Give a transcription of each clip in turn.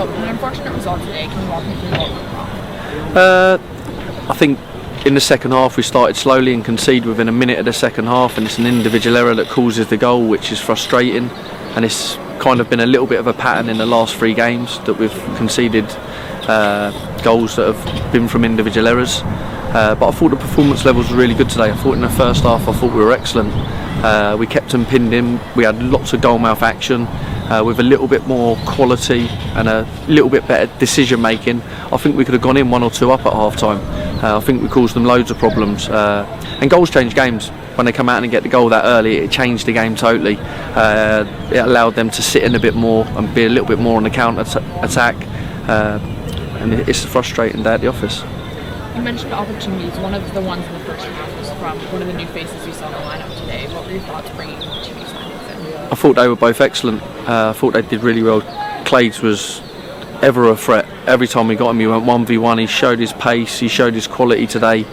So, an unfortunate result today. Can you walk me through what went wrong? I think in the second half we started slowly and concede within a minute of the second half, and it's an individual error that causes the goal, which is frustrating, and it's kind of been a little bit of a pattern in the last 3 games that we've conceded goals that have been from individual errors. But I thought the performance levels were really good today. I thought in the first half we were excellent. We kept them pinned in. We had lots of goal mouth action with a little bit more quality and a little bit better decision making. I think we could have gone in 1 or 2 up at half time. I think we caused them loads of problems. And goals change games. When they come out and get the goal that early, it changed the game totally. It allowed them to sit in a bit more and be a little bit more on the counter attack. And it's a frustrating day at the office. You mentioned opportunities. One of the ones in the first half was from one of the new faces you saw in the lineup today. What were your thoughts bringing the two new signings in? I thought they were both excellent. I thought they did really well. Clades was ever a threat. Every time we got him, he went 1v1. He showed his pace, he showed his quality today.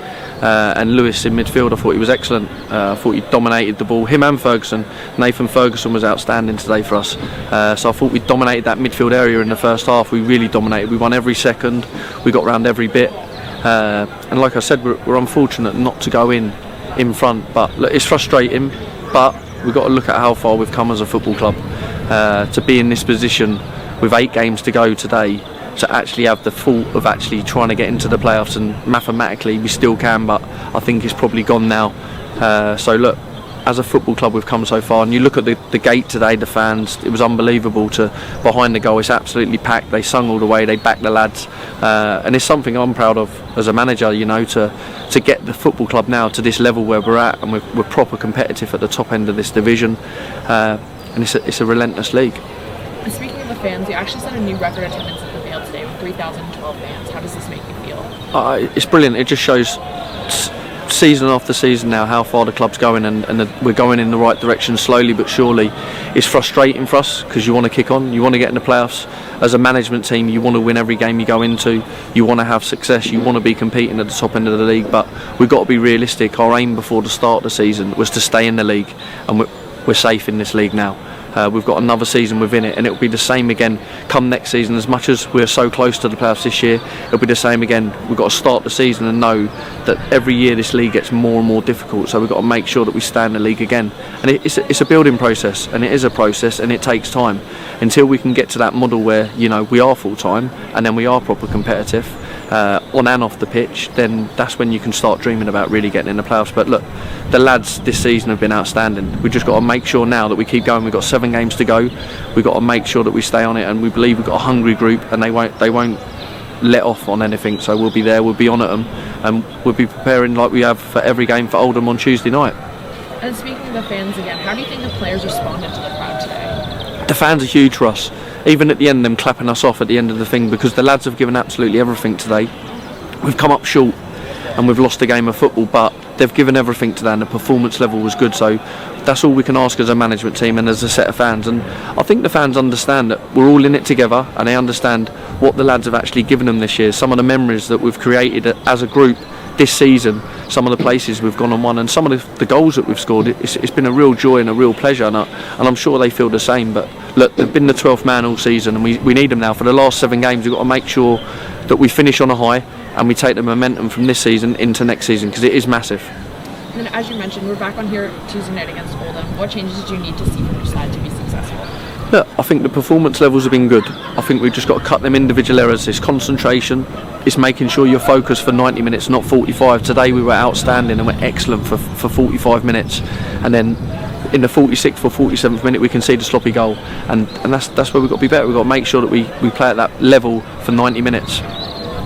And Lewis in midfield, I thought he was excellent. I thought he dominated the ball. Him and Ferguson. Nathan Ferguson was outstanding today for us. So I thought we dominated that midfield area in the first half. We really dominated. We won every second. We got round every bit. And like I said, we're unfortunate not to go in front. But look, it's frustrating. But we've got to look at how far we've come as a football club. To be in this position with 8 games to go today, to actually have the thought of actually trying to get into the playoffs, and mathematically we still can, but I think it's probably gone now. So look, as a football club we've come so far, and you look at the gate today, the fans, it was unbelievable. To behind the goal, it's absolutely packed. They sung all the way, they backed the lads, and it's something I'm proud of as a manager, you know, to get the football club now to this level where we're at, and we're proper competitive at the top end of this division, and it's a relentless league. And speaking of the fans, you actually set a new record attendance at the Vale today with 3,012 fans. How does this make you feel? It's brilliant. It just shows season after season now how far the club's going, and we're going in the right direction slowly but surely. It's frustrating for us because you want to kick on, you want to get in the playoffs. As a management team, you want to win every game you go into, you want to have success, you want to be competing at the top end of the league, but we've got to be realistic. Our aim before the start of the season was to stay in the league, and we're safe in this league now. We've got another season within it, and it'll be the same again come next season. As much as we're so close to the playoffs this year, it'll be the same again. We've got to start the season and know that every year this league gets more and more difficult, so we've got to make sure that we stay in the league again. And it's a building process, and it is a process, and it takes time until we can get to that model where, you know, we are full time and then we are proper competitive on and off the pitch. Then that's when you can start dreaming about really getting in the playoffs. But look, the lads this season have been outstanding. We've just got to make sure now that we keep going. We've got 7 games to go. We've got to make sure that we stay on it, and we believe we've got a hungry group, and they won't let off on anything. So we'll be there, we'll be on at them, and we'll be preparing like we have for every game for Oldham on Tuesday night. And speaking of the fans again, how do you think the players responded to the crowd today? The fans are huge for us. Even at the end, them clapping us off at the end of the thing, because the lads have given absolutely everything today. We've come up short and we've lost a game of football, but they've given everything today, and the performance level was good. So that's all we can ask as a management team and as a set of fans. And I think the fans understand that we're all in it together, and they understand what the lads have actually given them this year. Some of the memories that we've created as a group this season, some of the places we've gone and won, and some of the goals that we've scored, it's been a real joy and a real pleasure, and I'm sure they feel the same. But look, they've been the 12th man all season, and we need them now. For the last 7 games, we've got to make sure that we finish on a high and we take the momentum from this season into next season, because it is massive. And then, as you mentioned, we're back on here Tuesday night against Oldham. What changes do you need to see from your side to be successful? Look, I think the performance levels have been good. I think we've just got to cut them individual errors. It's concentration, it's making sure you're focused for 90 minutes, not 45. Today we were outstanding and we're excellent for 45 minutes. And then in the 46th or 47th minute we concede a sloppy goal. And that's where we've got to be better. We've got to make sure that we play at that level for 90 minutes.